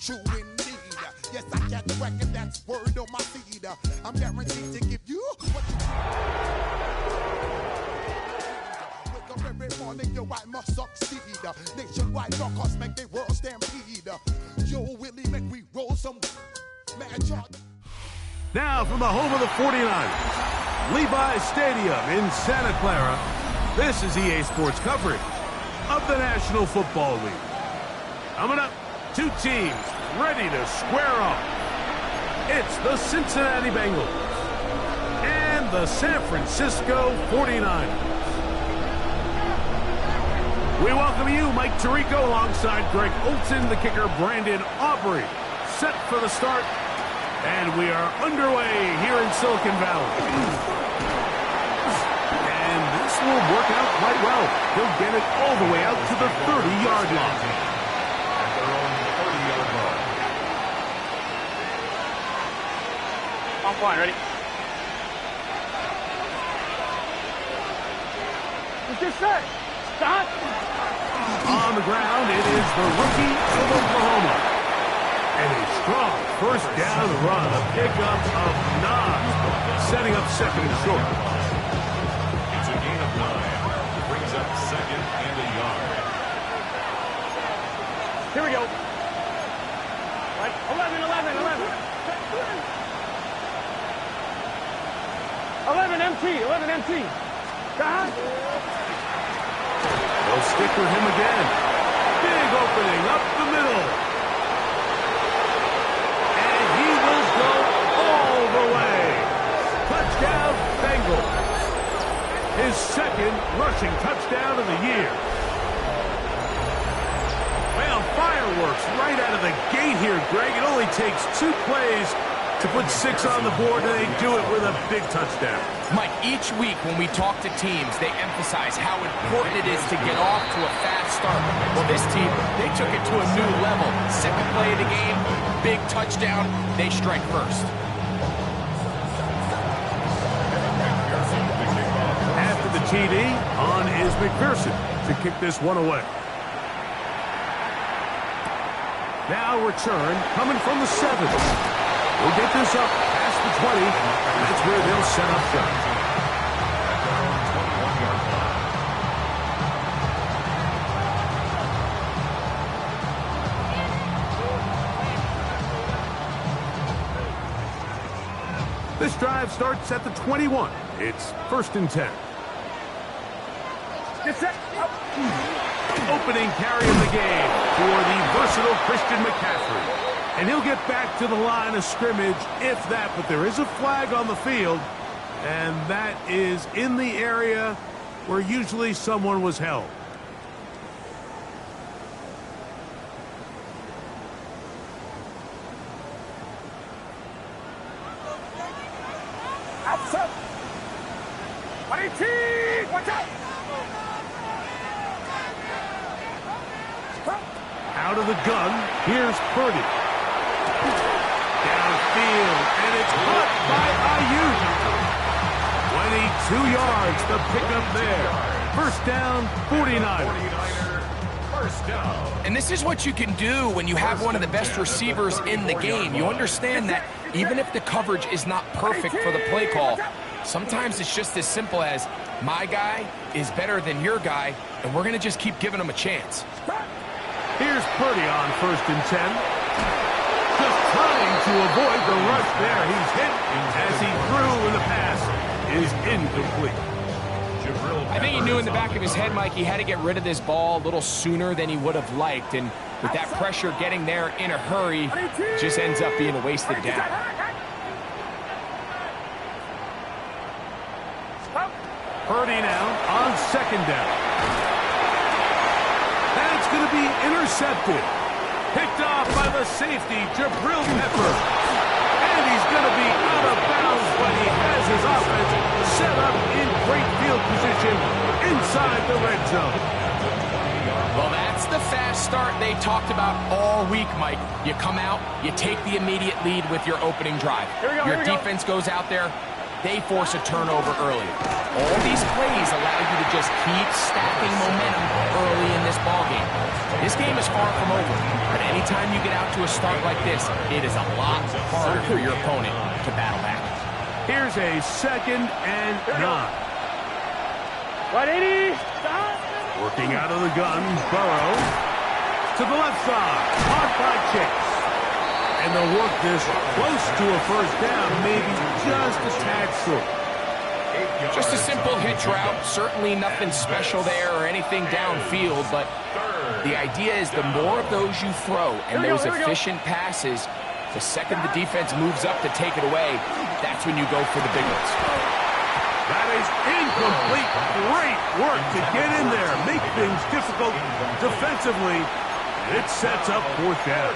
true indeed. Yes, I got the record, that's word on my seed. I'm guaranteed to give you what you wake up every morning, yo, I must succeed. Nationwide rockers make the world stampede. Yo, Willie, make we roll some mad charge. Now from the home of the 49ers, Levi's Stadium in Santa Clara, this is EA Sports coverage of the National Football League. Coming up, two teams ready to square off. It's the Cincinnati Bengals and the San Francisco 49ers. We welcome you, Mike Tirico, alongside Greg Olson, the kicker, Brandon Aubrey. Set for the start, and we are underway here in Silicon Valley. And this will work out quite well. He'll get it all the way out to the 30-yard line. At their own 30-yard line. On point, ready? What's this say? Stop! On the ground, it is the rookie of Oklahoma. And a strong first down run, a pickup of 9, setting up second and short. It's a gain of 9. Brings up second and a yard. Here we go. Right, 11. 11 MT. God. They'll stick with him again. Big opening up the middle. And he will go all the way. Touchdown, Bengals. His second rushing touchdown of the year. Well, fireworks right out of the gate here, Greg. It only takes 2 plays to put 6 on the board, and they do it with a big touchdown. Mike, each week when we talk to teams, they emphasize how important it is to get off to a fast start. Well, this team, they took it to a new level. Second play of the game, big touchdown, they strike first. After the TD, on is McPherson to kick this one away. Now return coming from the 7. We'll get this up past the 20. That's where they'll set up shop. At their own 21-yard line. This drive starts at the 21. It's 1st and 10. Get set. Opening carry of the game for the versatile Christian McCaffrey. And he'll get back to the line of scrimmage, if that. But there is a flag on the field, and that is in the area where usually someone was held. Outside. Watch out. Out of the gun, here's Purdy. Downfield, and it's caught by Ayuk. 22 yards, the pickup there. First down, 49ers. First down. And this is what you can do when you have one of the best receivers in the game. You understand that even if the coverage is not perfect for the play call, sometimes it's just as simple as my guy is better than your guy, and we're going to just keep giving him a chance. Here's Purdy on 1st and 10. Just trying to avoid the rush there. He's hit as he threw, and the pass is incomplete. I think he knew in the back of his head, Mike, he had to get rid of this ball a little sooner than he would have liked. And with that pressure getting there in a hurry, it just ends up being a wasted down. Purdy now on 2nd down. That's going to be intercepted. Picked off by the safety, Jabril Pepper. And he's going to be out of bounds, but he has his offense set up in great field position inside the red zone. Well, that's the fast start they talked about all week, Mike. You come out, you take the immediate lead with your opening drive. Your defense goes out there, they force a turnover early. All these plays allow you to just keep stacking momentum early in this ballgame. This game is far from over, but anytime you get out to a start like this, it is a lot harder for your opponent to battle back. Here's a 2nd and 9. 180, stop. Working out of the gun, Burrow. To the left side, caught by Chase. And they'll work this close to a first down, maybe just a tad short. Just a simple hitch route, certainly nothing special there or anything downfield, but the idea is the more of those you throw and those efficient passes, the second the defense moves up to take it away, that's when you go for the big ones. That is incomplete. Great work to get in there, make things difficult defensively. It sets up 4th down.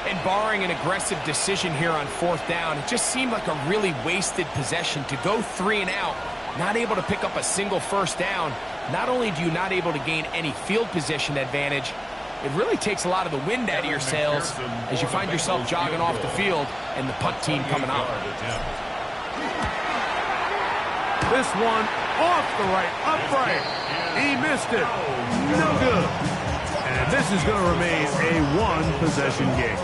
And barring an aggressive decision here on 4th down, it just seemed like a really wasted possession to go 3 and out, not able to pick up a single first down. Not only do you not able to gain any field position advantage, it really takes a lot of the wind out of your sails as you find yourself jogging off the field and the punt team coming on. This one off the right, upright. He missed it. No good. And this is going to remain a 1-possession game.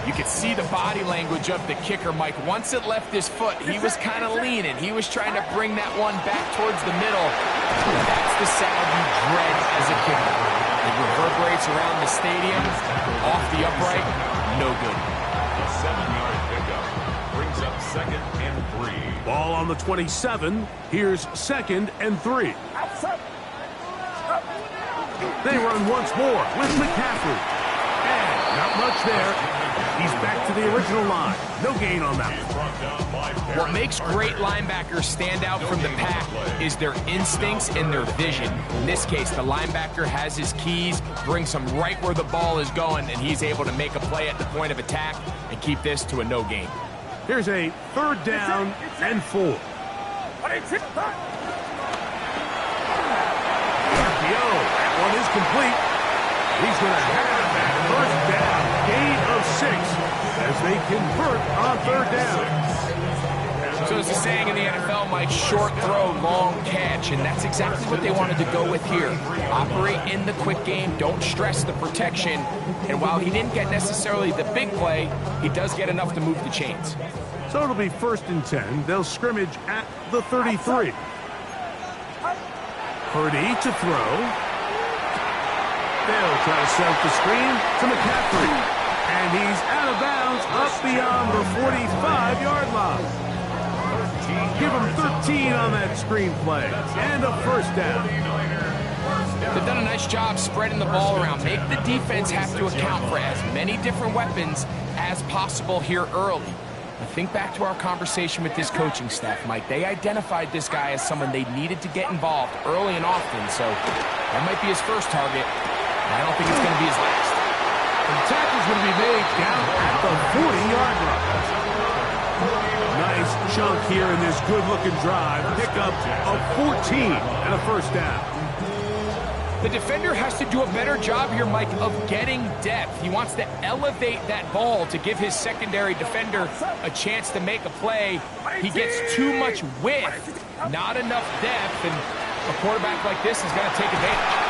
You could see the body language of the kicker, Mike. Once it left his foot, he was kind of leaning. He was trying to bring that one back towards the middle. That's the sound you dread as a kicker. It reverberates around the stadium, off the upright, no good. A 7-yard pickup brings up 2nd and 3. Ball on the 27. Here's 2nd and 3. They run once more with McCaffrey. And not much there. He's back to the original line. No gain on that. What makes great linebackers stand out from the pack is their instincts and their vision. In this case, the linebacker has his keys, brings him right where the ball is going, and he's able to make a play at the point of attack and keep this to a no gain. Here's a 3rd down and 4. That one is complete. He's going to have that first down, gain of 6 as they convert on 3rd down. So as the saying in the NFL, Mike, short throw, long catch, and that's exactly what they wanted to go with here. Operate in the quick game, don't stress the protection, and while he didn't get necessarily the big play, he does get enough to move the chains. So it'll be 1st and 10. They'll scrimmage at the 33. Purdy to throw. They'll try to set up the screen to McCaffrey. And he's out of bounds up beyond the 45-yard line. Give him 13 on that screen play. And a first down. They've done a nice job spreading the ball around. Make the defense have to account for as many different weapons as possible here early. Now think back to our conversation with this coaching staff, Mike. They identified this guy as someone they needed to get involved early and often, so that might be his first target. I don't think it's going to be his last. The tackle's going to be made down at the 40-yard line. Nice chunk here in this good-looking drive. Pick up of 14 and a first down. The defender has to do a better job here, Mike, of getting depth. He wants to elevate that ball to give his secondary defender a chance to make a play. He gets too much width, not enough depth, and a quarterback like this is going to take advantage.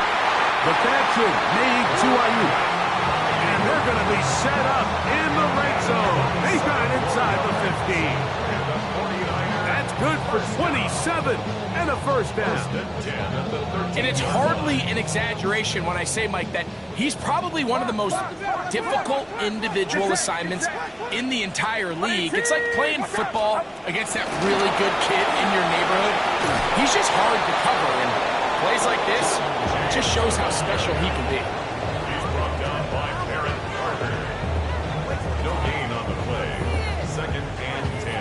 The catch is made to Ayuk. And they're going to be set up in the red zone. They got it inside the 15. That's good for 27 and a first down. And it's hardly an exaggeration when I say, Mike, that he's probably one of the most difficult individual assignments in the entire league. It's like playing football against that really good kid in your neighborhood. He's just hard to cover, and plays like this just shows how special he can be. He's brought down by Aaron Carter. No gain on the play. 2nd and 10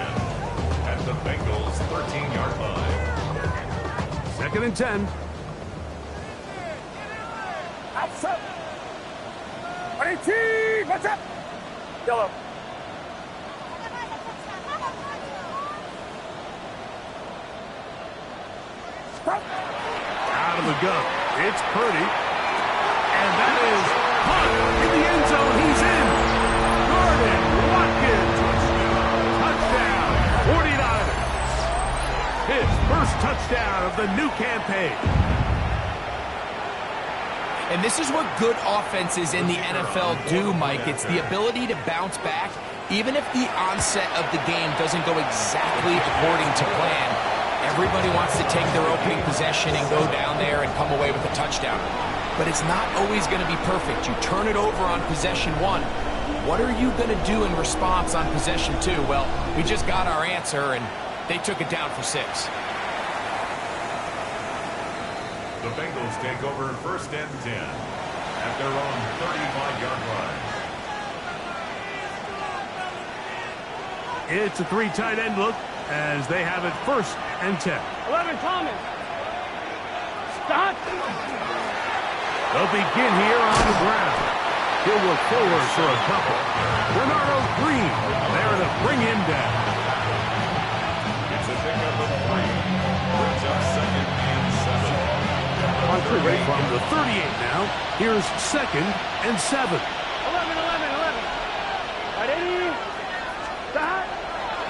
at the Bengals 13-yard line. 2nd and 10. Outside. 18, what's up? Yellow. Out of the gun. It's Purdy. And that is punt in the end zone. He's in. Gordon Watkins. Touchdown, the new campaign. And this is what good offenses in the NFL do, Mike. It's the ability to bounce back, even if the onset of the game doesn't go exactly according to plan. Everybody wants to take their opening possession and go down there and come away with a touchdown. But it's not always going to be perfect. You turn it over on possession 1. What are you going to do in response on possession 2? Well, we just got our answer, and they took it down for 6. The Bengals take over 1st and 10 at their own 35-yard line. It's a 3 tight end look as they have it 1st and 10. 11, Thomas. Stop. They'll begin here on the ground. He'll look forward for a couple. Bernardo Green there to bring him down. It's a pickup of 3. Brings up 2nd and 7. On 3 from the 38 now. Here's 2nd and 7. 11. Right, 80. Stop.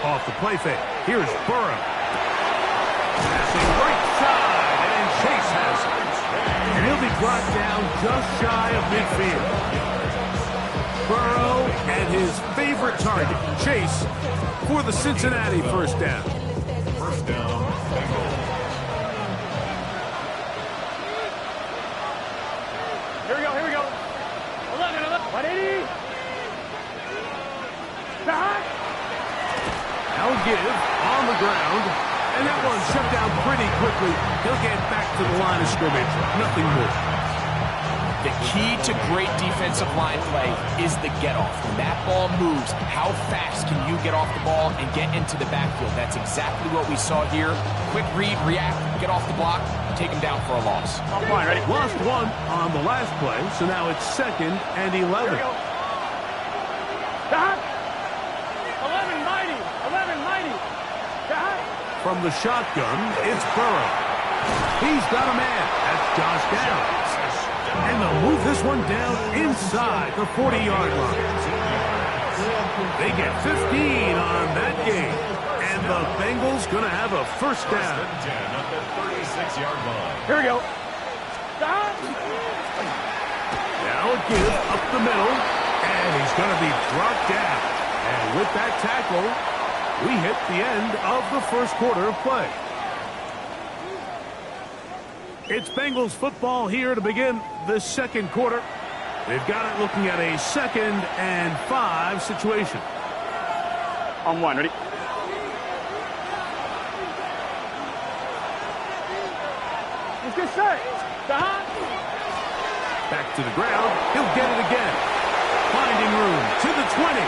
Off the play fake. Here's Burrow. Passing right side, and Chase has it. And he'll be brought down just shy of midfield. Burrow and his favorite target, Chase, for the Cincinnati 1st down. 1st down, Bengals. Here we go. 11. 180. Stop. Now give on the ground, and that one shut down pretty quickly. He'll get back to the line of scrimmage. Nothing more. The key to great defensive line play is the get-off. When that ball moves, how fast can you get off the ball and get into the backfield? That's exactly what we saw here. Quick read, react, get off the block, take him down for a loss. Fine, ready? Lost 1 on the last play, so now it's 2nd and 11. Here we go. Stop. 11, mighty. Stop. From the shotgun, it's Burrow. He's got a man. That's Josh Downs. And they'll move this one down inside the 40-yard line. They get 15 on that game. And the Bengals going to have a 1st down. 10 at the 36-yard line. Here we go. Stop. Now a give up the middle. And he's going to be brought down. And with that tackle, we hit the end of the 1st quarter of play. It's Bengals football here to begin the 2nd quarter. They've got it looking at a 2nd and 5 situation. On 1, ready? Let's get set. Stop. Back to the ground. He'll get it again. Finding room to the 20.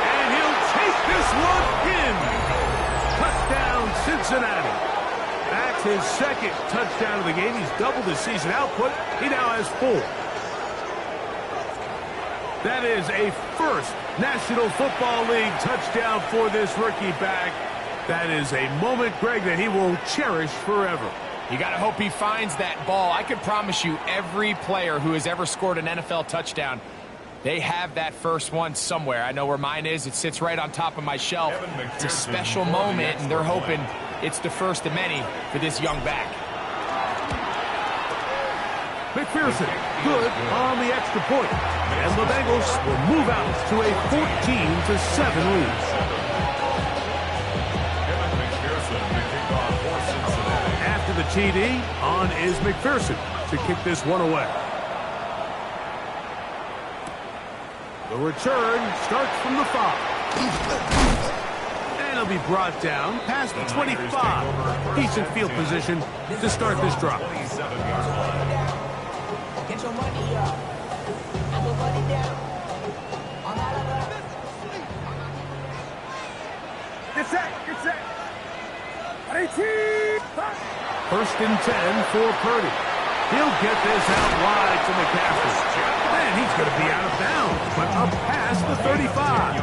And he'll take this one in. Touchdown, Cincinnati. That's his 2nd touchdown of the game. He's doubled his season output. He now has 4. That is a 1st National Football League touchdown for this rookie back. That is a moment, Greg, that he will cherish forever. You got to hope he finds that ball. I can promise you every player who has ever scored an NFL touchdown, they have that first one somewhere. I know where mine is. It sits right on top of my shelf. It's a special moment, and they're hoping it's the first of many for this young back. McPherson, good on the extra point. And the Bengals will move out to a 14-7 lead. After the TD, on is McPherson to kick this one away. The return starts from the 5. And he'll be brought down past the 25. Decent field position to start this drive. Get your money up. And the money down. Get set. 18. 1st and 10 for Purdy. He'll get this out wide to McCaffrey. And he's going to be out of bounds, but up past the 35.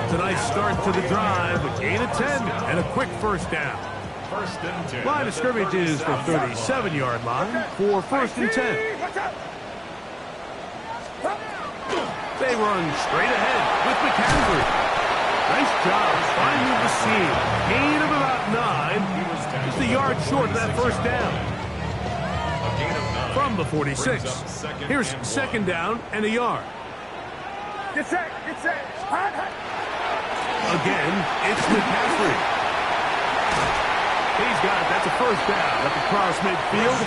It's a nice start to the drive, a gain of 10, and a quick 1st down. 1st and 10. Line of scrimmage is the 37-yard line for 1st and 10. They run straight ahead with McCaffrey. Nice job finding the seam. Gain of about 9. just a yard short of that first down. A gain of 9. From the 46, Brings up second here's and 1. second down and a yard. Get set. Get set. Hot, hot. Again, it's McCaffrey. He's got it. That's a first down up across midfield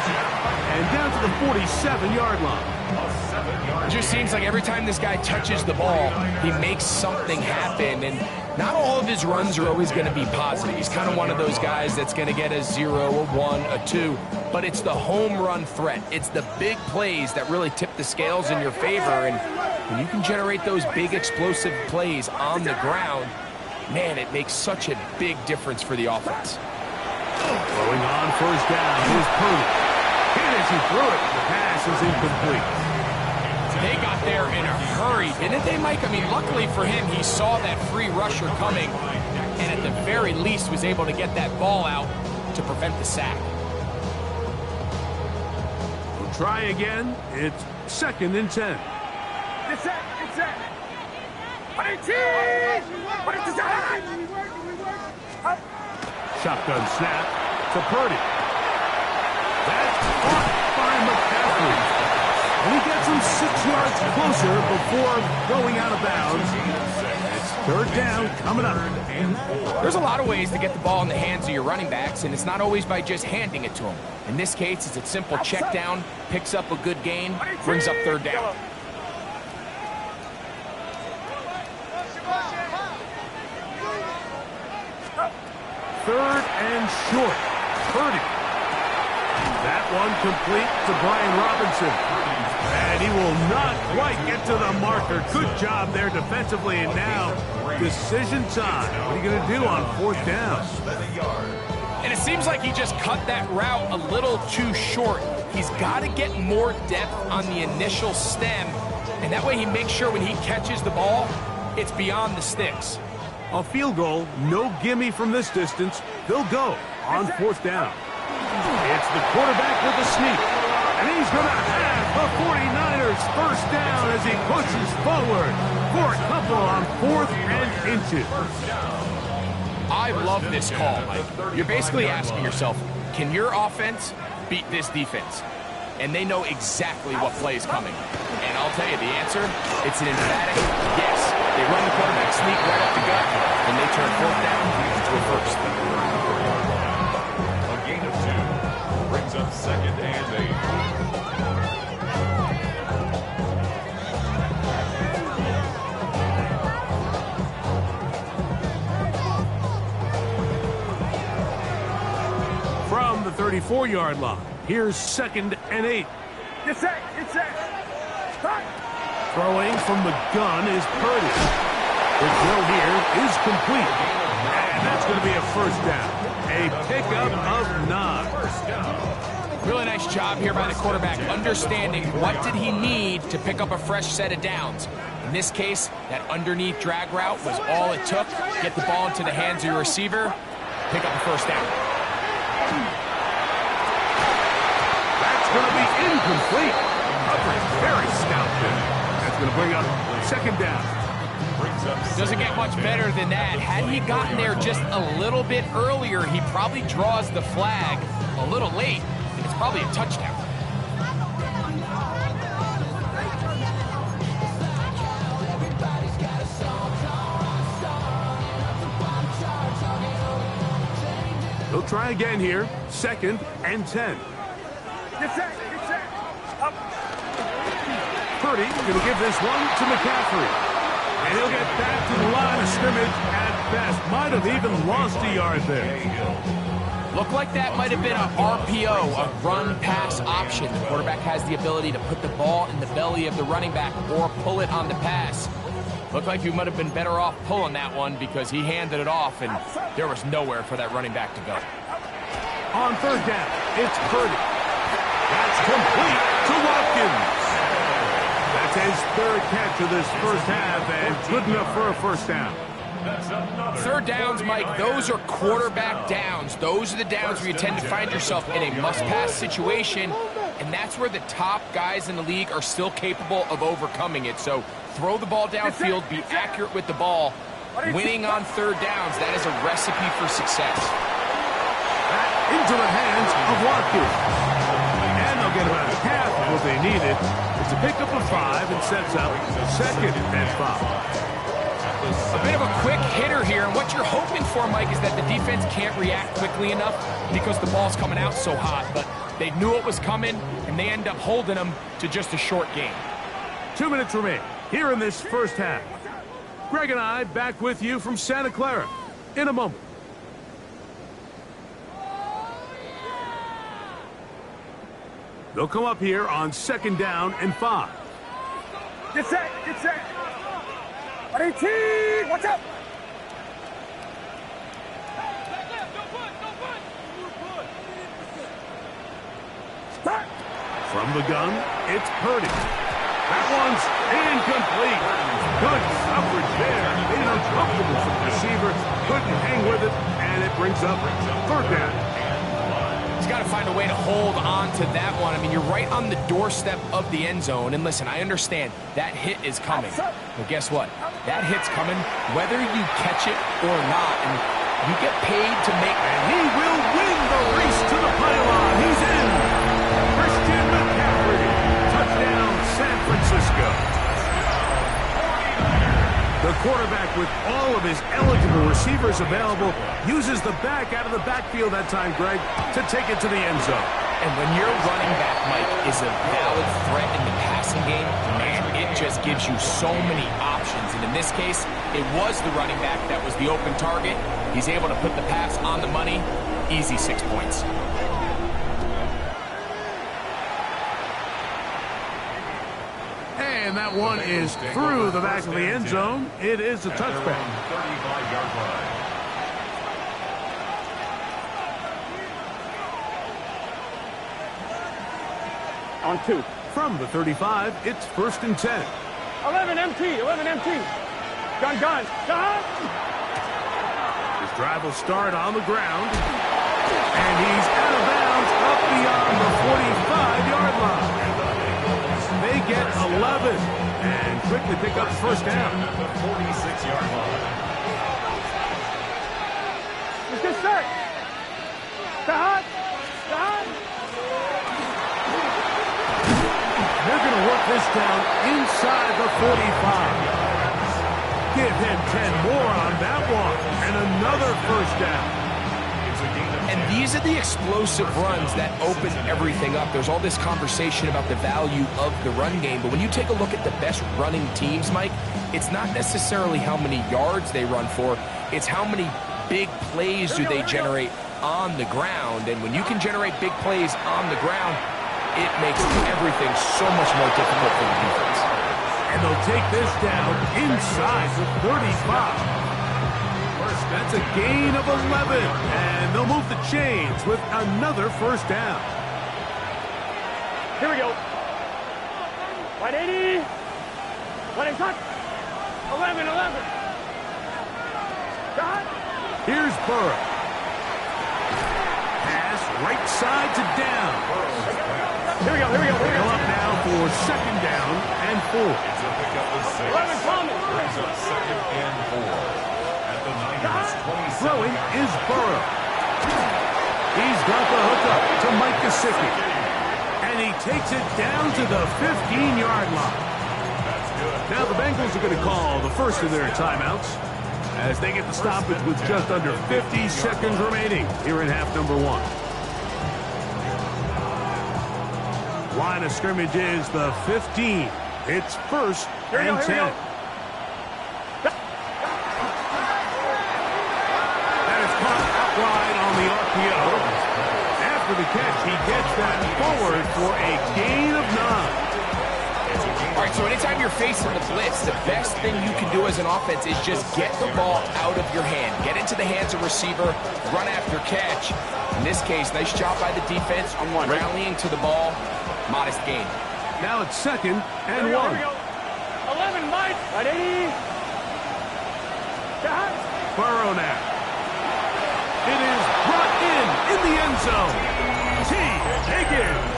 and down to the 47-yard line. It just seems like every time this guy touches the ball, he makes something happen, and not all of his runs are always going to be positive. He's kind of one of those guys that's going to get a 0, a 1, a 2, but it's the home run threat. It's the big plays that really tip the scales in your favor, and when you can generate those big explosive plays on the ground, man, it makes such a big difference for the offense. Throwing on first down is Purdy. Hit as he threw it. The pass is incomplete. They got there in a hurry, didn't they, Mike? I mean, luckily for him, he saw that free rusher coming, and at the very least was able to get that ball out to prevent the sack. We'll try again. It's second and 10. Get set. Get set. What is it? What is it? Shotgun snap to Purdy. That's caught by McCaffrey. And he gets him 6 yards closer before going out of bounds. It's third down coming up. There's a lot of ways to get the ball in the hands of your running backs, and it's not always by just handing it to them. In this case, it's a simple check down, picks up a good gain, brings up third down. Third and short. Purdy. That one complete to Brian Robinson. And he will not quite get to the marker. Good job there defensively. And now, decision time. What are you going to do on fourth down? And it seems like he just cut that route a little too short. He's got to get more depth on the initial stem. And that way he makes sure when he catches the ball, it's beyond the sticks. A field goal, no gimme from this distance. They'll go on fourth down. It's the quarterback with the sneak. And he's going to have the 49ers first down as he pushes forward for a couple on 4th and inches. I love this call, Mike. You're basically asking yourself, can your offense beat this defense? And they know exactly what play is coming. And I'll tell you the answer, it's an emphatic yes. They run the quarterback sneak right up the gut, and they turn fourth down into a first. A gain of 2 brings up second and 8. From the 34-yard line, here's second and 8. Get set. Get set. Hot. Throwing from the gun is Purdy. The throw here is complete. And that's going to be a first down. A pickup of 9. Really nice job here by the quarterback, understanding what did he need to pick up a fresh set of downs. In this case, that underneath drag route was all it took. Get the ball into the hands of your receiver, pick up a first down. That's going to be incomplete. Coverage very stout there. That's going to bring up second down. Doesn't get much better than that. Had he gotten there just a little bit earlier, he probably draws the flag a little late, and it's probably a touchdown. They'll try again here. Second and 10. Get set. Get set. Up. Purdy going to give this one to McCaffrey. And he'll get back to the line of scrimmage at best. Might have even lost a yard there. Looked like that might have been an RPO, a run-pass option. The quarterback has the ability to put the ball in the belly of the running back or pull it on the pass. Looked like he might have been better off pulling that one because he handed it off, and there was nowhere for that running back to go. On third down, it's Purdy. That's complete to Watkins. That's his third catch of this first half, and good enough for a first down. Third downs, Mike, those are quarterback downs. Those are the downs where you tend to find yourself in a must-pass situation, and that's where the top guys in the league are still capable of overcoming it. So throw the ball downfield, be accurate with the ball. Winning on third downs, that is a recipe for success. Into the hands of Watkins. And they'll get about half of what they needed. It's a pickup of 5 and sets up 2nd and 5. A bit of a quick hitter here, and what you're hoping for, Mike, is that the defense can't react quickly enough because the ball's coming out so hot. But they knew it was coming, and they end up holding them to just a short game. 2 minutes remain here in this first half. Greg and I back with you from Santa Clara in a moment. They'll come up here on 2nd down and 5. Get set, get set. 18, watch out. Start. From the gun, it's Purdy. That one's incomplete. Good coverage there. Made it uncomfortable for the receiver. Couldn't hang with it, and it brings up 3rd down. He's got to find a way to hold on to that one. I mean, you're right on the doorstep of the end zone. And listen, I understand that hit is coming. But guess what? That hit's coming whether you catch it or not. And you get paid to make... And he will win the race to the pylon. He's in. Christian McCaffrey. Touchdown, San Francisco. The quarterback, with all of his eligible receivers available, uses the back out of the backfield that time, Greg, to take it to the end zone. And when your running back, Mike, is a valid threat in the passing game, man, it just gives you so many options. And in this case, it was the running back that was the open target. He's able to put the pass on the money. Easy 6 points. And that one is through the back of the end zone. It is a touchback. 35-yard line. On 2. From the 35, it's 1st and 10. 11 MT, 11 MT. Gun. His drive will start on the ground. And he's out of bounds up beyond the 45-yard line. They get 11 and quickly pick up 1st down. At the 46-yard line. Let's get set. Start. They're going to work this down inside the 45. Give him 10 more on that one. And another 1st down. And these are the explosive runs that open everything up. There's all this conversation about the value of the run game, but when you take a look at the best running teams, Mike, it's not necessarily how many yards they run for, it's how many big plays do they generate on the ground. And when you can generate big plays on the ground, it makes everything so much more difficult for the defense. And they'll take this down inside the 35. That's a gain of 11, and they'll move the chains with another 1st down. Here we go. 180. 180. 11. Got. Here's Burrow. Pass right side to down. Here we go. They'll up now for 2nd down and 4. It's a pickup of 6. 11 coming. Brings up 2nd and 4. At the Niners' 27. Throwing is Burrow. He's got the hookup to Mike Gesicki. And he takes it down to the 15-yard line. That's good. Now the Bengals are going to call the first of their timeouts as they get the stoppage with just under 50 seconds remaining here in half number 1. Line of scrimmage is the 15. It's 1st and 10. Outright on the RPO. After the catch, he gets that forward for a gain of 9. All right, so anytime you're facing the blitz, the best thing you can do as an offense is just get the ball out of your hand. Get into the hands of receiver, run after catch. In this case, nice job by the defense, rallying to the ball. Modest gain. Now it's 2nd and 1. Here we go. 11, Mike. 180. Got. Burrow now. It is brought in the end zone. T. Higgins.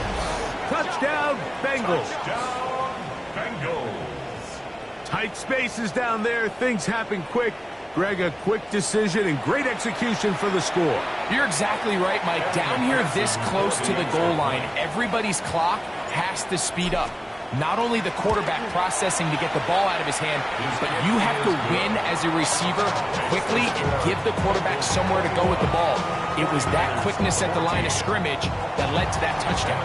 Touchdown, Bengals. Touchdown, Bengals. Tight spaces down there. Things happen quick. Greg, a quick decision and great execution for the score. You're exactly right, Mike. Down here this close to the goal line, everybody's clock has to speed up. Not only the quarterback processing to get the ball out of his hand, but you have to win as a receiver quickly and give the quarterback somewhere to go with the ball. It was that quickness at the line of scrimmage that led to that touchdown.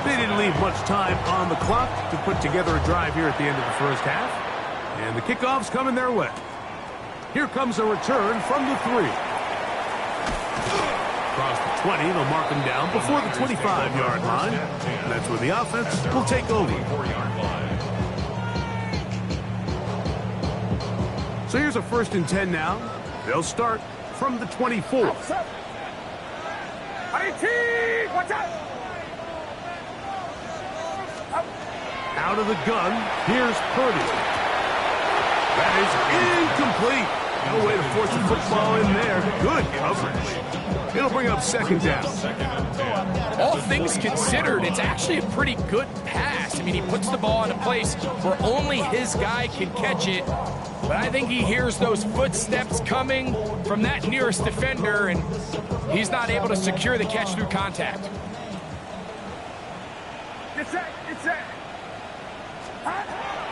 They didn't leave much time on the clock to put together a drive here at the end of the first half. And the kickoff's coming their way. Here comes a return from the 3. Across the 20, they'll mark him down before the 25-yard line. And that's where the offense will take over. So here's a 1st and 10 now. They'll start from the 24. Watch out! Out of the gun, here's Purdy. That is incomplete. No way to force the football in there. Good coverage. It'll bring up 2nd down. All things considered, it's actually a pretty good pass. I mean, he puts the ball in a place where only his guy can catch it. But I think he hears those footsteps coming from that nearest defender, and he's not able to secure the catch through contact. Get set! Get set!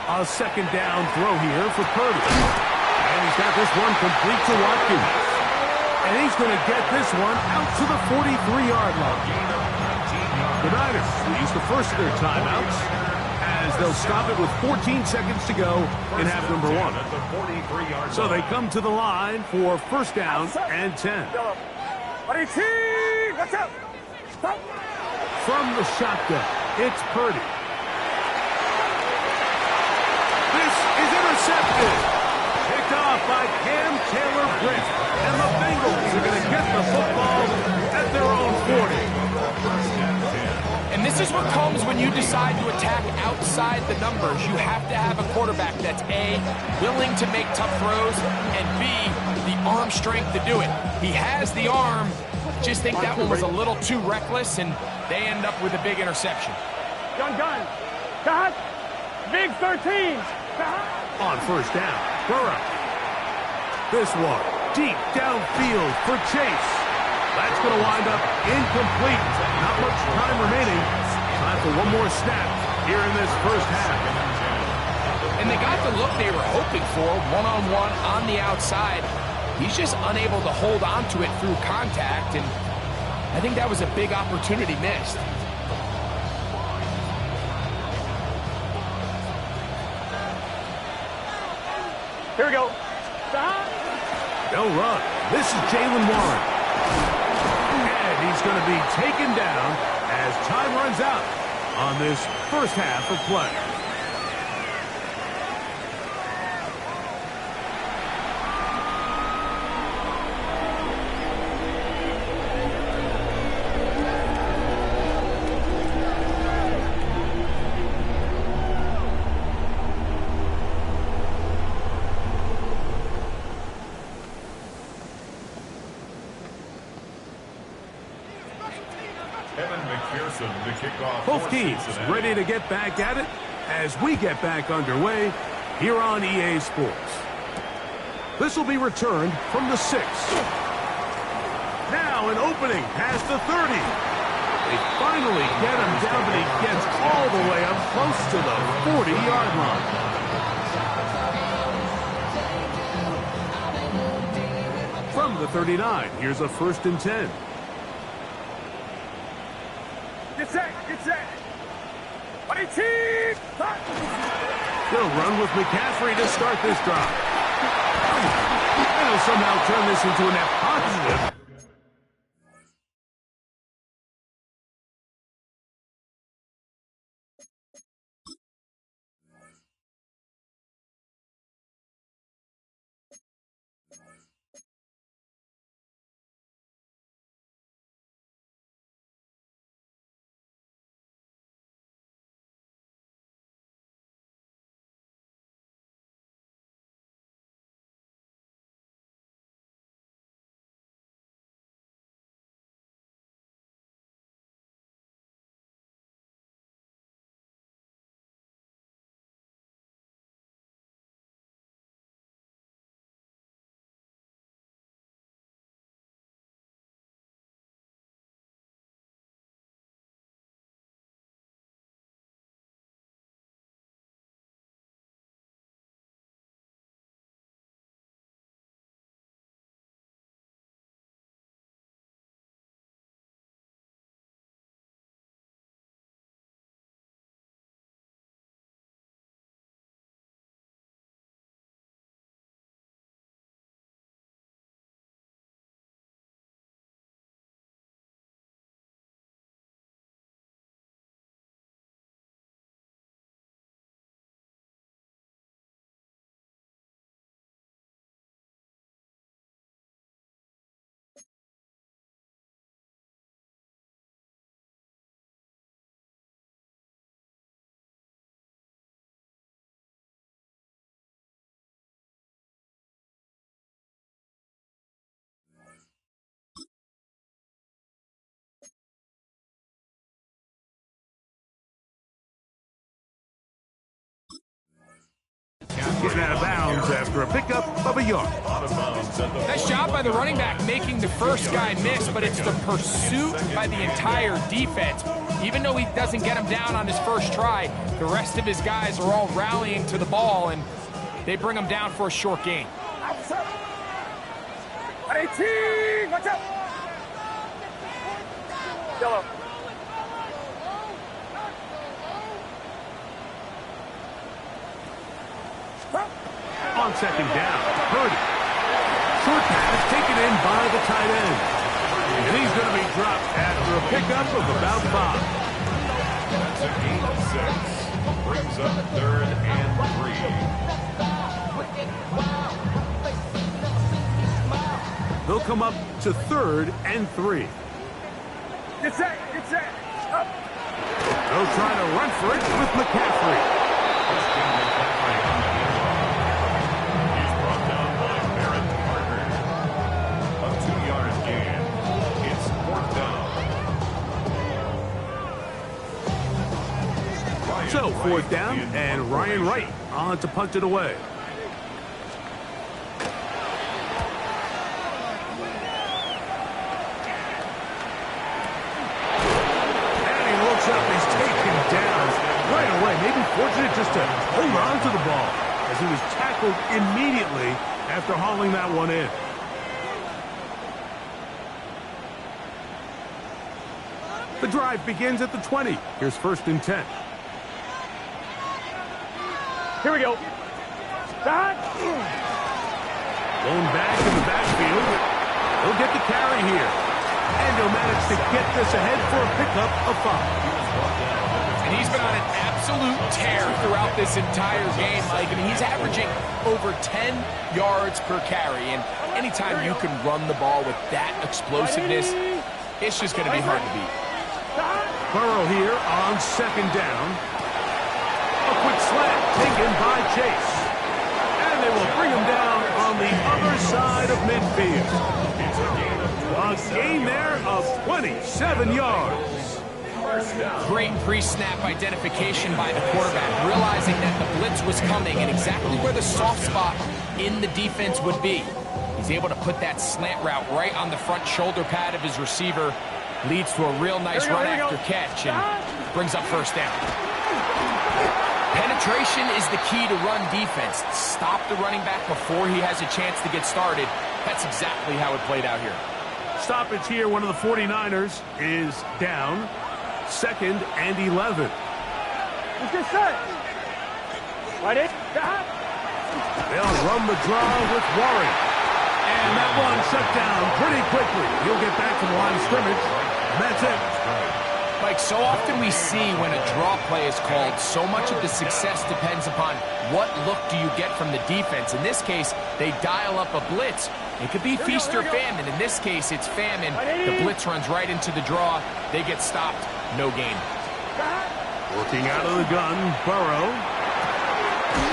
A 2nd down throw here for Purdy. And he's got this one complete to Watkins. And he's going to get this one out to the 43-yard line. The Niners will use the first of their timeouts as they'll stop it with 14 seconds to go in half number 1. So they come to the line for 1st down and 10. Watch out! From the shotgun, it's Purdy. This is intercepted. Picked off by Cam Taylor-Britt. And the Bengals are going to get the football at their own 40. And this is what comes when you decide to attack outside the numbers. You have to have a quarterback that's A, willing to make tough throws, and B, the arm strength to do it. He has the arm. Just think that one was a little too reckless, and they end up with a big interception. Gun! Got Big 13! On 1st down, Burrow. This one, deep downfield for Chase. That's going to wind up incomplete. Not much time remaining. Time for one more snap here in this first half. And they got the look they were hoping for, one-on-one on the outside. He's just unable to hold on to it through contact, and I think that was a big opportunity missed. Here we go. They'll run. This is Jalen Warren. And he's going to be taken down as time runs out on this first half of play. Both teams ready to get back at it as we get back underway here on EA Sports. This will be returned from the 6. Now an opening past the 30. They finally get him down, but he gets all the way up close to the 40-yard line. From the 39, here's a 1st and 10. Get set! They'll run with McCaffrey to start this drive. They'll somehow turn this into a net positive. getting out of bounds after a pickup of a yard. Nice job by the running back making the first guy miss, but it's the pursuit by the entire defense. Even though he doesn't get him down on his first try, the rest of his guys are all rallying to the ball, and they bring him down for a short gain. Watch out! Yellow. On second down, Purdy. Short pass taken in by the tight end. And he's going to be dropped after a pickup of about 5. That's a gain of 6. Brings up 3rd and 3. They'll come up to 3rd and 3. Get set! Up! They'll try to run for it with McCaffrey. He's brought down by Barrett Carter. A 2-yard gain. It's 4th down. So 4th down, and Ryan Wright on to punt it away. Right away, maybe fortunate just to hold on to the ball as he was tackled immediately after hauling that one in. The drive begins at the 20. Here's 1st and 10. Here we go. Start. Blown back in the backfield. He'll get the carry here. And he'll manage to get this ahead for a pickup of 5. And he's been on an absolute tear throughout this entire game, Mike. I mean, he's averaging over 10 yards per carry. And anytime you can run the ball with that explosiveness, it's just going to be hard to beat. Burrow here on 2nd down. A quick slant taken by Chase. And they will bring him down on the other side of midfield. A gain there of 27 yards. Great pre-snap identification by the quarterback, realizing that the blitz was coming and exactly where the soft spot in the defense would be. He's able to put that slant route right on the front shoulder pad of his receiver, leads to a real nice run after catch, and brings up 1st down. Penetration is the key to run defense. Stop the running back before he has a chance to get started. That's exactly how it played out here. Stoppage here, one of the 49ers is down. 2nd and 11. Let's get set. Right in. They'll run the draw with Warren. And that one shut down pretty quickly. He'll get back to the line of scrimmage. And that's it. Mike, so often we see when a draw play is called, so much of the success depends upon what look do you get from the defense. In this case, they dial up a blitz. It could be feast or famine. In this case, it's famine. The blitz runs right into the draw. They get stopped. No gain. Working out of the gun, Burrow.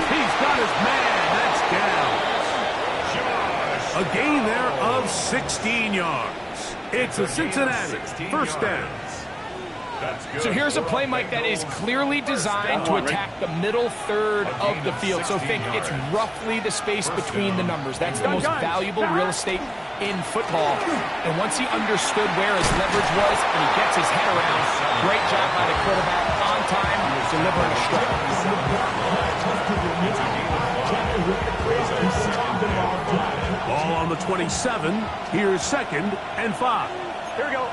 He's got his man. That's down. A gain there of 16 yards. It's a Cincinnati 1st down. So here's a play, Mike, that is clearly designed to attack the middle 3rd of the field. So think it's roughly the space between the numbers. That's the most valuable real estate in football. And once he understood where his leverage was and he gets his head around, great job by the quarterback on time, delivering a strike. Ball on the 27. Here's 2nd and 5. Here we go.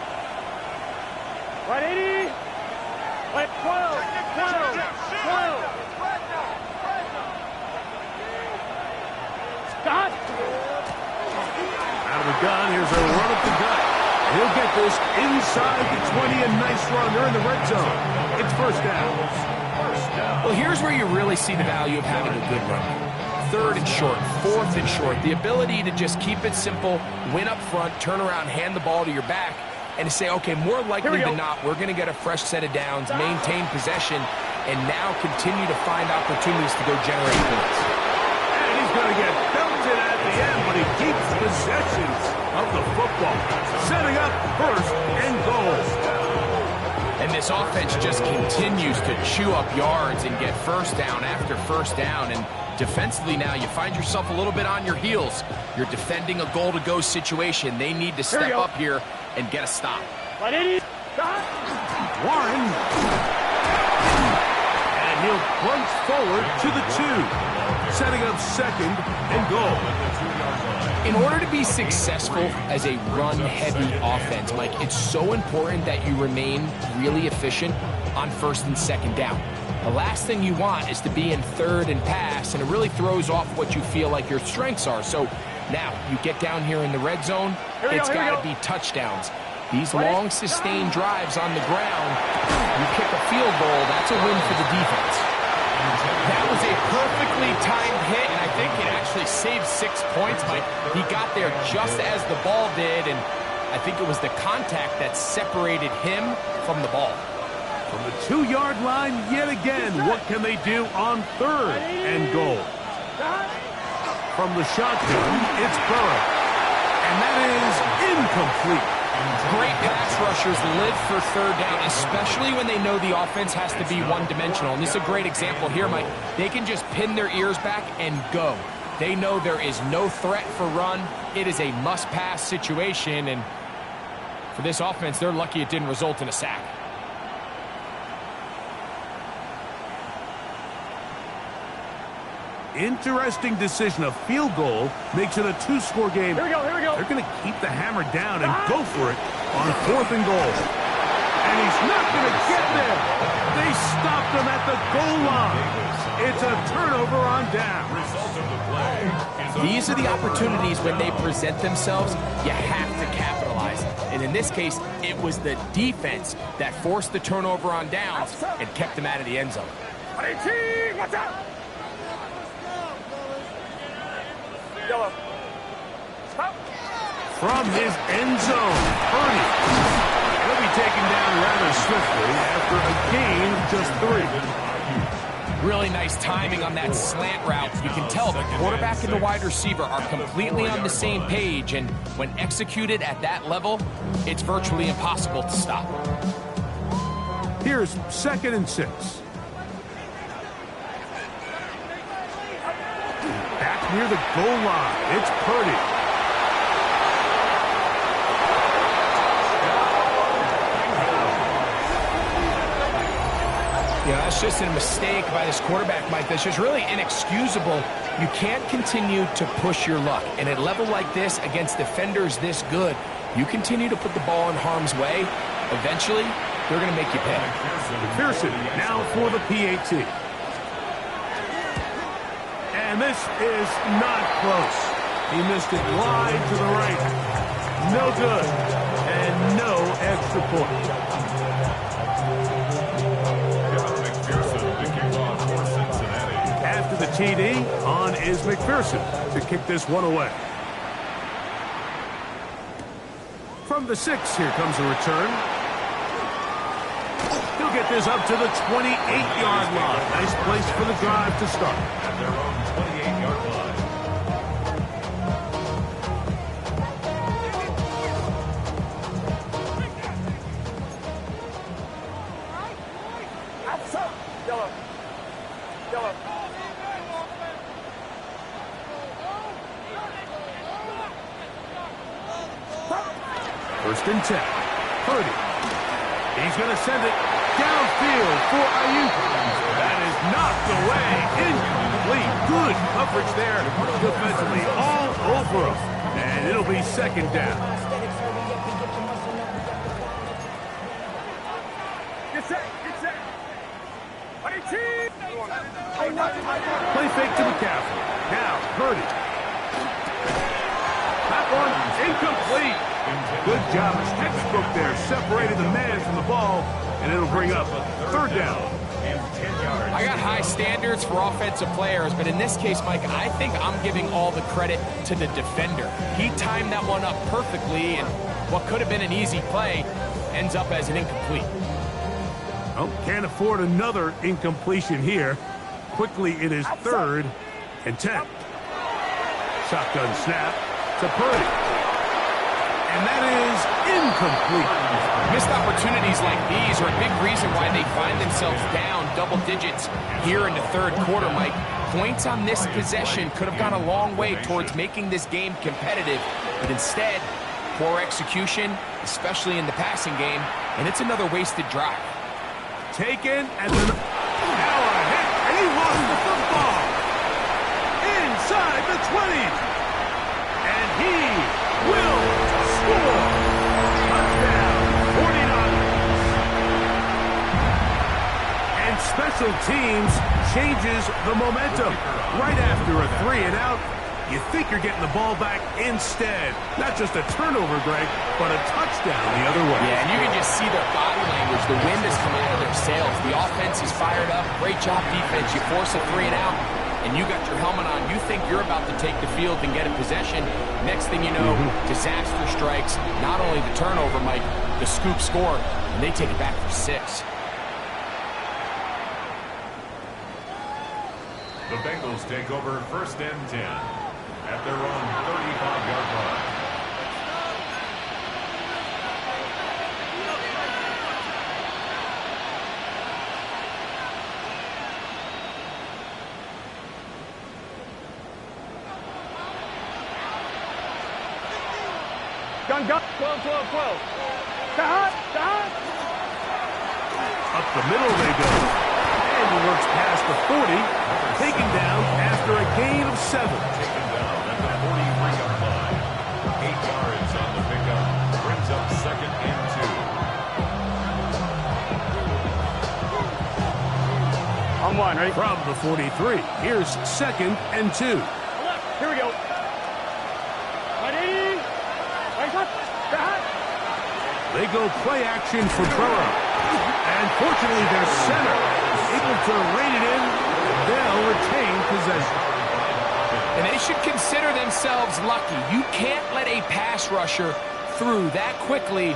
Right 80. Right 12. Stop. Out of the gun, here's a run up the gut. He'll get this inside the 20, a nice run. They're in the red zone. It's 1st down. Well, here's where you really see the value of having a good run. 3rd and short, 4th and short. The ability to just keep it simple, win up front, turn around, hand the ball to your back, and to say, okay, more likely than not, we're going to get a fresh set of downs, maintain possession, and now continue to find opportunities to go generate points. And he's going to get belted at the end, but he keeps possession of the football, setting up 1st and goal. And this offense just continues to chew up yards and get first down after first down. And defensively now, you find yourself a little bit on your heels. You're defending a goal-to-go situation. They need to step up here and get a stop. Warren. And he'll plunge forward to the 2, setting up second and goal. In order to be successful as a run-heavy offense, Mike, it's so important that you remain really efficient on first and second down. The last thing you want is to be in third and pass, and it really throws off what you feel like your strengths are. So now you get down here in the red zone, it's got to be touchdowns. These long, sustained drives on the ground, you kick a field goal, that's a win for the defense. That was a perfectly timed hit, and I think it actually saved 6 points, Mike. He got there just as the ball did, and I think it was the contact that separated him from the ball. From the 2-yard line, yet again, what can they do on third and goal? From the shotgun, it's Burrow. And that is incomplete. Great pass rushers live for third down, especially when they know the offense has to be one-dimensional. And this is a great example here, Mike. They can just pin their ears back and go. They know there is no threat for run. It is a must-pass situation, and for this offense, they're lucky it didn't result in a sack. Interesting decision. A field goal makes it a 2-score game. Here we go. They're going to keep the hammer down and go for it on 4th and goal. And he's not going to get there. They stopped him at the goal line. It's a turnover on down. These are the opportunities when they present themselves, you have to capitalize. And in this case, it was the defense that forced the turnover on downs and kept them out of the end zone. Watch out! From his end zone, Purdy. He'll be taken down rather swiftly after a gain of just 3. Really nice timing on that slant route. You can tell the quarterback and the wide receiver are completely on the same page, and when executed at that level, it's virtually impossible to stop. Here's 2nd and 6. Back near the goal line, it's Purdy. Yeah, that's just a mistake by this quarterback, Mike. That's just really inexcusable. You can't continue to push your luck. And at a level like this, against defenders this good, you continue to put the ball in harm's way, eventually, they're going to make you pay. McPherson now for the PAT. And this is not close. He missed it wide to the right. No good. And no extra point. After the TD, on is McPherson to kick this one away. From the 6, here comes a return. He'll get this up to the 28-yard line. Nice place for the drive to start. At their own 28-yard line. First and 10. Purdy. He's going to send it downfield for Ayuk. That is knocked away. Incomplete. Good coverage there defensively all over him. And it'll be 2nd down. Get set. Play fake to McCaffrey. Now, Purdy. That one incomplete. Good job. His textbook there separated the man from the ball, and it'll bring up 3rd down. I got high standards for offensive players, but in this case, Mike, I think I'm giving all the credit to the defender. He timed that one up perfectly, and what could have been an easy play ends up as an incomplete. Oh, can't afford another incompletion here. Quickly, it is 3rd and 10. Shotgun snap to Purdy. And that is incomplete. Missed opportunities like these are a big reason why they find themselves down double digits here in the third quarter, Mike. Points on this possession could have gone a long way towards making this game competitive, but instead, poor execution, especially in the passing game, and it's another wasted drive. Taken, and then now a hit, and he lost the football. Inside the 20. And he will score. Touchdown, 49ers. And special teams changes the momentum. Right after a 3-and-out, you think you're getting the ball back instead. Not just a turnover, Greg, but a touchdown the other way. Yeah, and you can just see their body language. The wind has come out of their sails. The offense is fired up. Great job, defense. You force a 3-and-out, and you got your helmet on. You think you're about to take the field and get a possession. Next thing you know, disaster strikes. Not only the turnover, Mike, the scoop score, and they take it back for 6. The Bengals take over 1st and 10 at their own 35-yard line. Gun, 12, 12, 12. Up the middle they go. And he works past the 40, taken down after a gain of 7. Taken down at the 43-yard line. 8 yards on the pickup. Brings up 2nd and 2. On 1, ready? From the 43, here's 2nd and 2. Here we go. 180. Right up. They go play action for Burrow. And fortunately, their center able to rein it in. They'll retain possession. And they should consider themselves lucky. You can't let a pass rusher through that quickly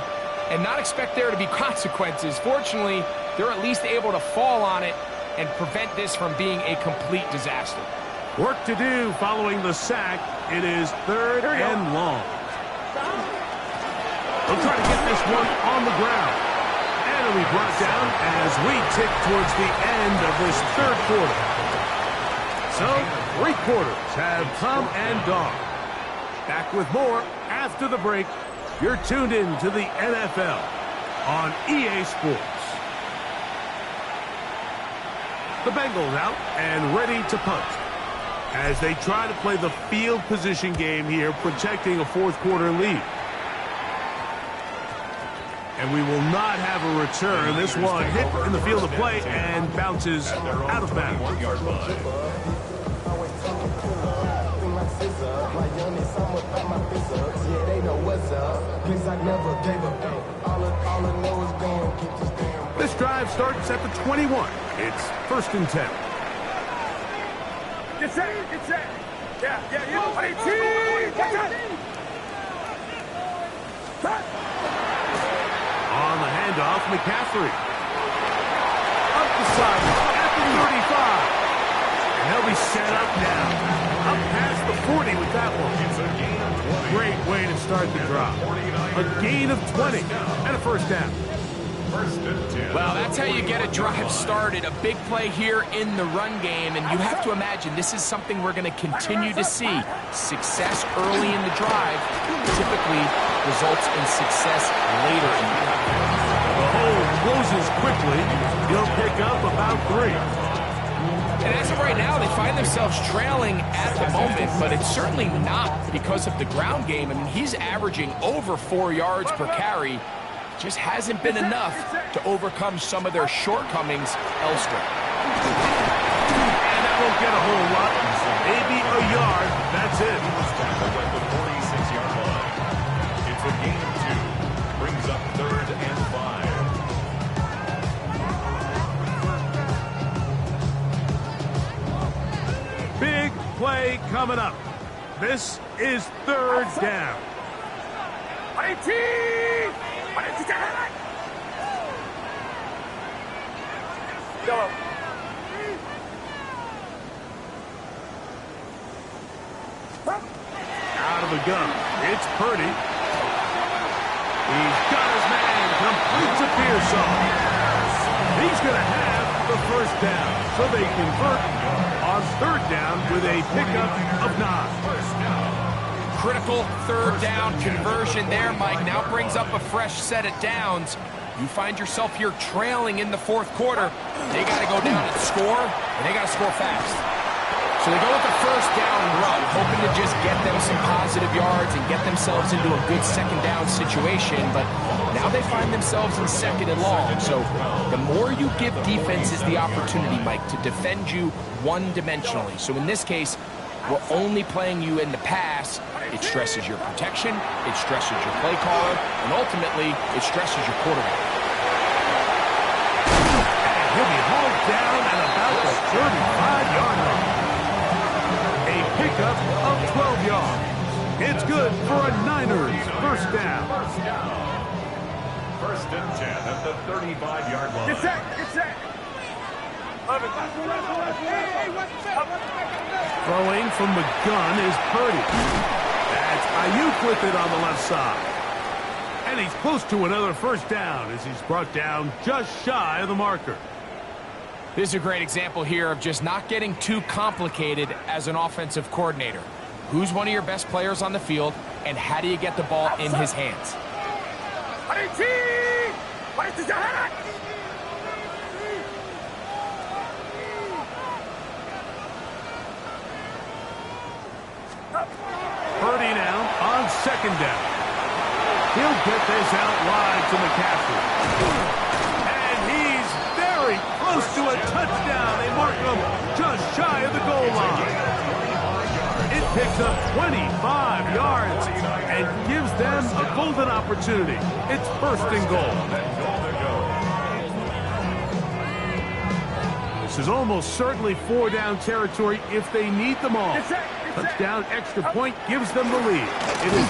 and not expect there to be consequences. Fortunately, they're at least able to fall on it and prevent this from being a complete disaster. Work to do following the sack. It is 3rd and long. They'll try to get this one on the ground. And it'll be brought down as we tick towards the end of this third quarter. So, 3 quarters have come and gone. Back with more after the break. You're tuned in to the NFL on EA Sports. The Bengals out and ready to punt as they try to play the field position game here, protecting a fourth quarter lead. And we will not have a return. This one hit in the field of play and bounces out of bounds. This drive starts at the 21. It's 1st and 10. Get set. Yeah. On the handoff, McCaffrey. Up the side at the 35. And they'll be set up now. Up past the 40 with that one. It's a gain of 20. Great way to start the drop. A gain of 20 and a 1st down. 1st and 10. Well, that's how you get a drive started. A big play here in the run game, and you have to imagine this is something we're going to continue to see. Success early in the drive typically results in success later in the drive. The hole closes quickly. He'll pick up about 3. And as of right now, they find themselves trailing at the moment, but it's certainly not because of the ground game. I mean, he's averaging over 4 yards per carry. Just hasn't been enough to overcome some of their shortcomings elsewhere. And that won't get a whole lot. Maybe a yard. That's it. Tackled at the 46-yard line. It's a gain of 2. Brings up 3rd and 5. Big play coming up. This is 3rd down. 18! Go. Out of the gun. It's Purdy. He's got his man, completes a Pearson. He's going to have the first down, so they convert on third down with a pickup of 9. Critical third down conversion there, Mike. Now brings up a fresh set of downs. You find yourself here trailing in the fourth quarter. They got to go down and score, and they got to score fast. So they go with the first down run, hoping to just get them some positive yards and get themselves into a good second down situation. But now they find themselves in second and long. So the more you give defenses the opportunity, Mike, to defend you one-dimensionally. So in this case, we're only playing you in the pass. It stresses your protection, it stresses your play caller, and ultimately, it stresses your quarterback. And he'll be hauled down at about the 35-yard line. A pickup of 12 yards. It's good for a Niners first down. First and 10 at the 35-yard line. Get set, get set. Throwing from the gun is Purdy. That's Ayuk with it on the left side. And he's close to another first down as he's brought down just shy of the marker. This is a great example here of just not getting too complicated as an offensive coordinator. Who's one of your best players on the field, and how do you get the ball in his hands? Purdy now on second down. He'll get this out wide to McCaffrey. And he's very close to a touchdown. They mark him just shy of the goal line. It picks up 25 yards and gives them a golden opportunity. It's first and goal. This is almost certainly four-down territory if they need them all. Touchdown extra point gives them the lead. It is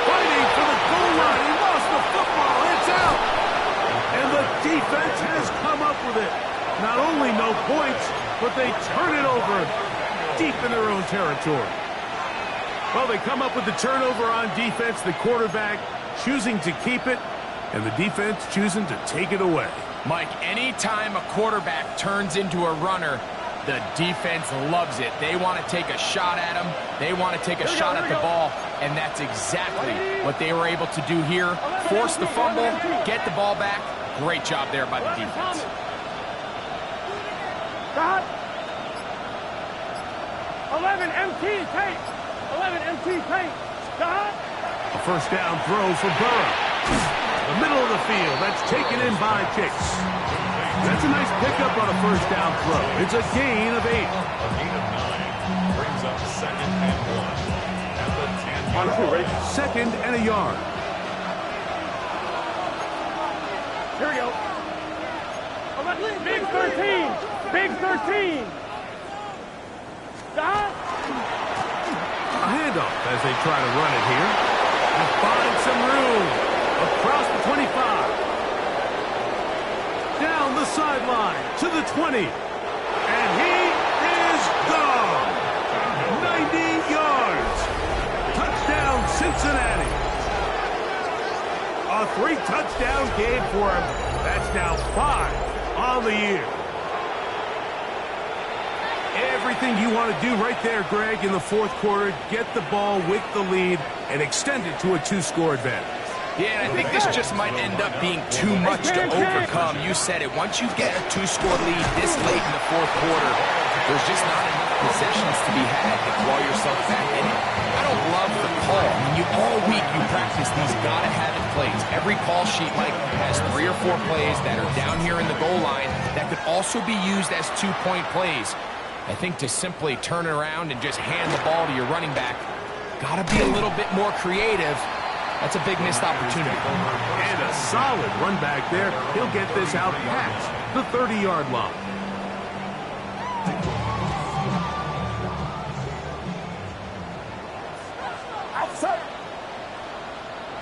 fighting for the goal line. He lost the football. It's out. And the defense has come up with it. Not only no points, but they turn it over deep in their own territory. Well, they come up with the turnover on defense. The quarterback choosing to keep it, and the defense choosing to take it away. Mike, anytime a quarterback turns into a runner, the defense loves it. They want to take a shot at him. They want to take a shot at the ball, and that's exactly what they were able to do here. Force the fumble, get the ball back. Great job there by the defense. 11 MT paint. 11 MT paint. A first down throw for Burrow. The middle of the field. That's taken in by Chase. That's a nice pickup on a first down throw. It's a gain of 8. A gain of 9 brings up second and 1 at the 10-yard line. Second and a yard. Here we go. Big 13. Big 13. A handoff as they try to run it here. And find some room across the 25. Down the sideline to the 20. And he is gone. 90 yards. Touchdown, Cincinnati. A 3-touchdown game for him. That's now 5 on the year. Everything you want to do right there, Greg, in the fourth quarter. Get the ball with the lead and extend it to a 2-score advantage. Yeah, and I think this just might end up being too much to overcome. You said it. Once you get a 2-score lead this late in the fourth quarter, there's just not enough possessions to be had to claw yourself back in it. I don't love the call. I mean, all week you practice these gotta-have-it plays. Every call sheet, Mike, has 3 or 4 plays that are down here in the goal line that could also be used as 2-point plays. I think to simply turn it around and just hand the ball to your running back, gotta be a little bit more creative. That's a big missed opportunity. And a solid run back there. He'll get this out past the 30-yard line. Outside.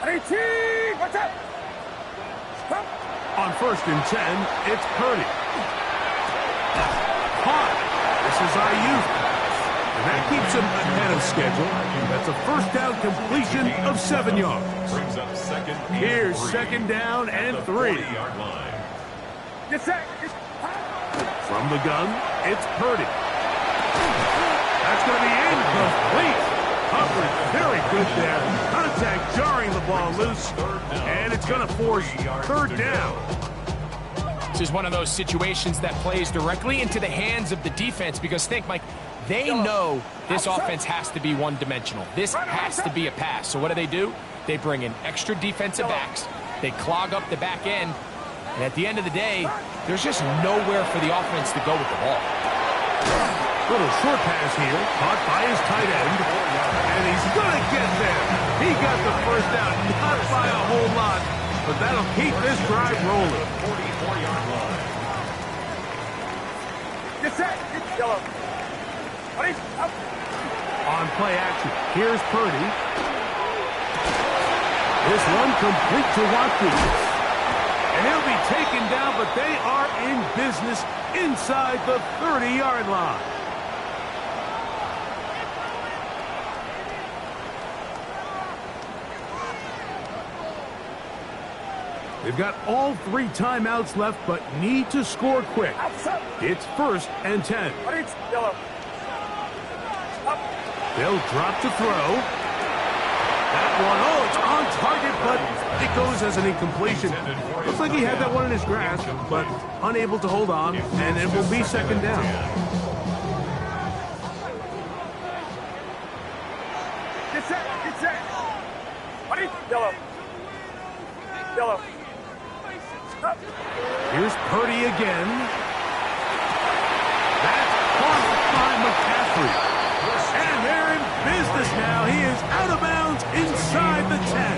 18. What's up? On first and 10, it's Purdy. Caught. This is Ayuk. And that keeps him ahead of schedule. That's a first down completion of 7 yards. Brings up second and Here's 3 second down at and the 3. 40-yard line. Get set. From the gun, it's Purdy. That's going to be incomplete. Coverage very good there. Contact jarring the ball loose. And it's going to force third down. This is one of those situations that plays directly into the hands of the defense because think, Mike, they know this offense has to be one-dimensional. This has to be a pass. So what do? They bring in extra defensive backs. They clog up the back end. And at the end of the day, there's just nowhere for the offense to go with the ball. Little short pass here, caught by his tight end. And he's going to get there. He got the first down, not by a whole lot. But that'll keep this drive rolling. 44-yard line. Get set. Yellow. Ready? Up. On play action, here's Purdy. This one complete to Watkins. And he'll be taken down, but they are in business inside the 30-yard line. They've got all 3 timeouts left, but need to score quick. It's 1st and 10. Ready? Yellow. Up. They'll drop to throw. That one, it's on target, but it goes as an incompletion. Looks like he had that one in his grasp, but unable to hold on, and it will be second down. Get set. Ready? Yellow. Yellow. Up. Here's Purdy again. That's caught by McCaffrey. And they're in business now. He is out of bounds inside the 10.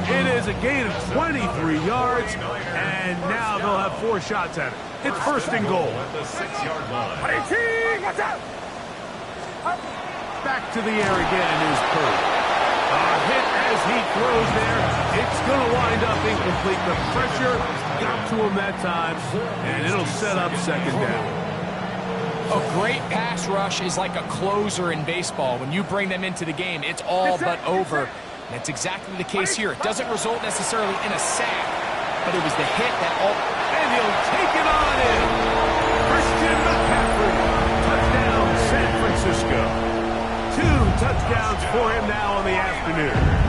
It is a gain of 23 yards, and now they'll have 4 shots at it. It's 1st and goal. At the 6-yard line. Ready? Team. Watch out. Up. Back to the air again is Purdy. Hit as he throws there. It's going to wind up incomplete. The pressure got to him that time, and it'll set up second down. A great pass rush is like a closer in baseball. When you bring them into the game, it's all but over. And that's exactly the case here. It doesn't result necessarily in a sack, but it was the hit that all... And he'll take it on in. Christian McCaffrey. Touchdown, San Francisco. 2 touchdowns for him now on the afternoon.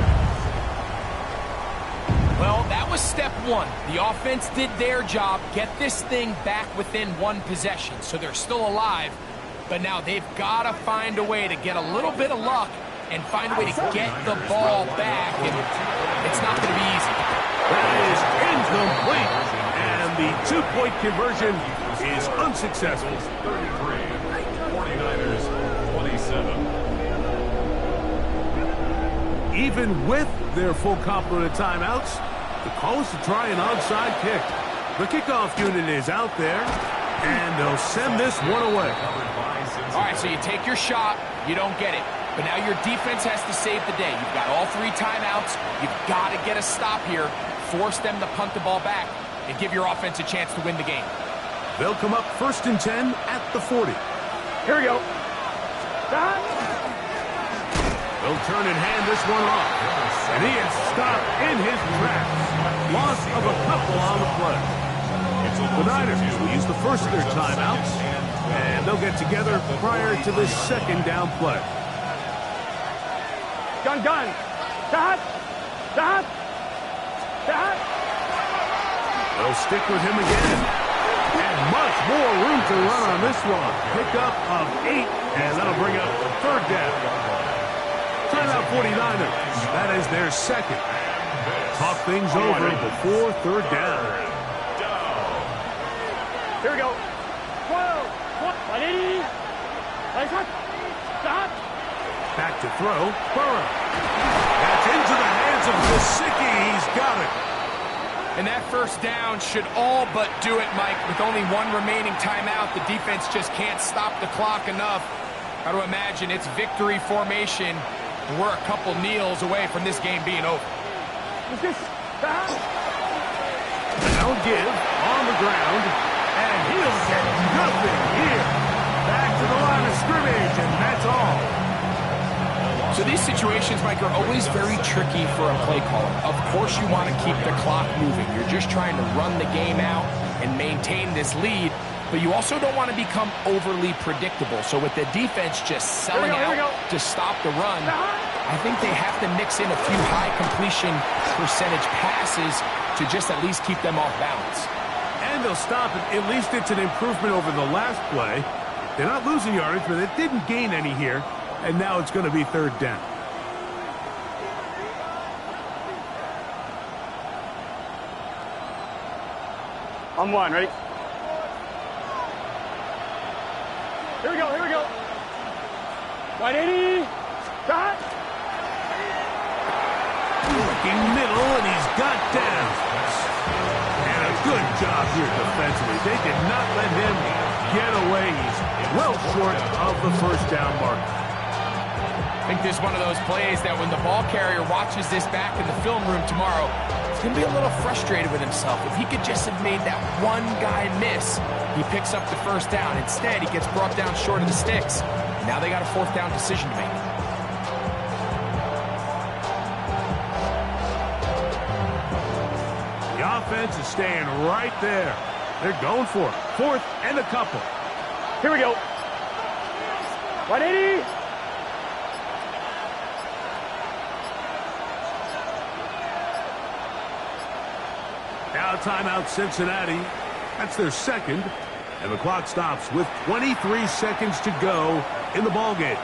Well, that was step 1. The offense did their job, get this thing back within 1 possession. So they're still alive, but now they've got to find a way to get a little bit of luck and find a way to get the ball back. And it's not going to be easy. That is incomplete. And the 2-point conversion is unsuccessful. 33. 49ers 27. Even with their full complement of timeouts, the call is to try an onside kick. The kickoff unit is out there, and they'll send this one away. All right, so you take your shot, you don't get it. But now your defense has to save the day. You've got all 3 timeouts. You've got to get a stop here, force them to punt the ball back, and give your offense a chance to win the game. They'll come up 1st and 10 at the 40. Here we go. They'll turn and hand this one off. And he is stopped in his tracks. Loss of a couple on the play. The Niners will use the first of their timeouts, and they'll get together prior to this second down play. Gun. Dot. They'll stick with him again. And much more room to run on this one. Pickup of 8, and that'll bring up third down. Timeout 49ers. That is their second. Talk things over before third down. Here we go. 12. 180. Back to throw. Burrow. That's into the hands of Gesicki. He's got it. And that first down should all but do it, Mike. With only 1 remaining timeout, the defense just can't stop the clock enough. Got to imagine it's victory formation. We're a couple kneels away from this game being over. Now give on the ground, and he'll get nothing here. Back to the line of scrimmage So these situations, Mike, are always very tricky for a play caller. Of course you want to keep the clock moving. You're just trying to run the game out and maintain this lead, but you also don't want to become overly predictable. So with the defense just selling out to stop the run, I think they have to mix in a few high completion percentage passes to just at least keep them off balance. And they'll stop it. At least it's an improvement over the last play. They're not losing yardage, but they didn't gain any here. And now it's going to be third down. On one, ready? Here we go, here we go. 180. Shot. Looking middle, and he's got down. And a good job here defensively. They did not let him get away. He's well short of the first down mark. I think this is one of those plays that when the ball carrier watches this back in the film room tomorrow, he's going to be a little frustrated with himself. If he could just have made that one guy miss, he picks up the first down. Instead, he gets brought down short of the sticks. Now they got a fourth down decision to make. The offense is staying right there. They're going for it. Fourth and a couple. Here we go. 180. Now timeout Cincinnati. That's their second. And the clock stops with 23 seconds to go in the ballgame.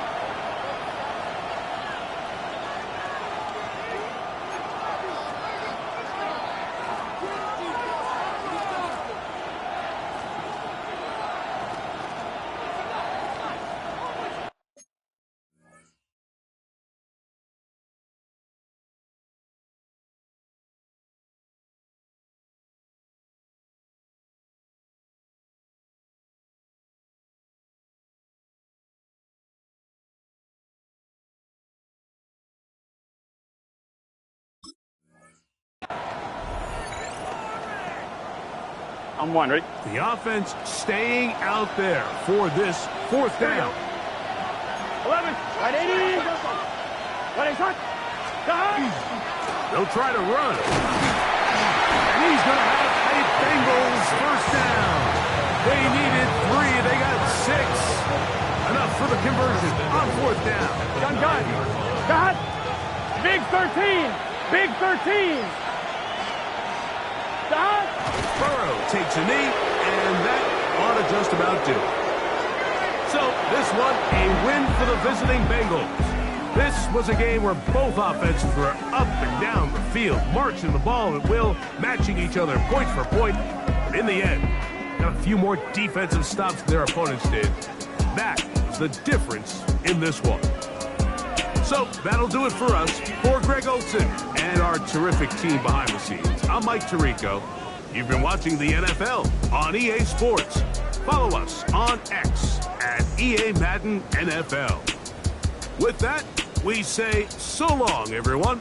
On one, ready? The offense staying out there for this fourth down. 11. 180. 180. Shot. They'll try to run. And he's going to have a Bengals first down. They needed 3. They got 6. Enough for the conversion on fourth down. Gun. Got. Big 13. Big 13. Got. Burrow takes a knee, and that ought to just about do it. So this one, a win for the visiting Bengals. This was a game where both offenses were up and down the field, marching the ball at will, matching each other point for point. But in the end, got a few more defensive stops than their opponents did. That is the difference in this one. So that'll do it for us. For Greg Olson and our terrific team behind the scenes, I'm Mike Tirico. You've been watching the NFL on EA Sports. Follow us on X at EA Madden NFL. With that, we say so long, everyone.